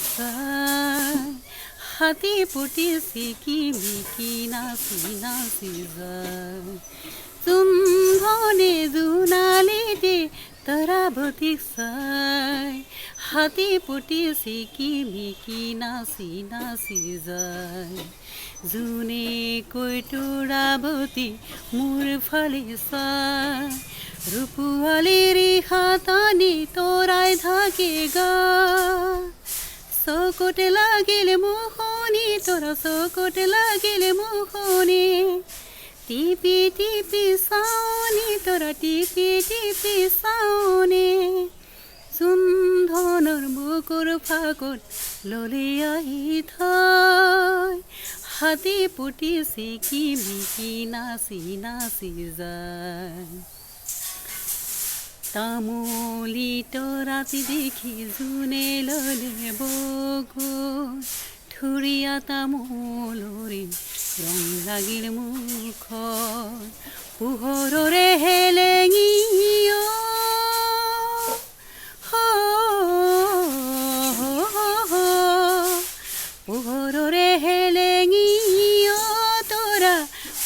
যায় হাতী পুতি চিকিমিকি নাচি নাচি যায় চুম্বনে জোনালীতে তৰাৱতীক চাই হাতী পুতি চিকিমিকি নাচি নাচি যায় জোনে কৈ তৰাৱতী মোৰ ফালে চাই ৰূপোৱালীৰ হাতানি তৰাই থাকে গা চকুতে লাগিল মুখনি তোৰা চকুতে লাগিল মুখনি টিপি টিপি চাওনি তোৰা টিপি টিপি চাওনি চুম্বনৰ বুকুৰ ফাকুত ললি আহি থৈ হাতী পুতি চিকিমিকি নাচি নাচি যায় তামুলী তৰাতি দেখি জোনে ললে বগৈ থুৰীয়া তামোলৰে ৰং লাগিল মুখত পোহৰৰে হেলেঙি পোহৰৰে হেলেঙি তোৰা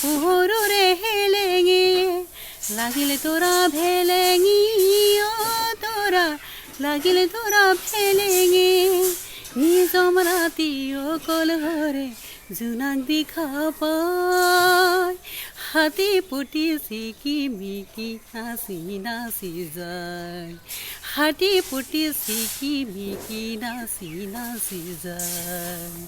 পোহৰৰে হেলেঙি লাগিল তোৰা ভেলেঙি তোৰা লাগিল তোৰা ভেলেঙি নিজম ৰাতি অকল ঘৰে জোনাক দেখা পায় হাতী পুতি চিকিমিকি নাচি নাচি যায় হাতী পুতি চিকিমিকি নাচি নাচি যায়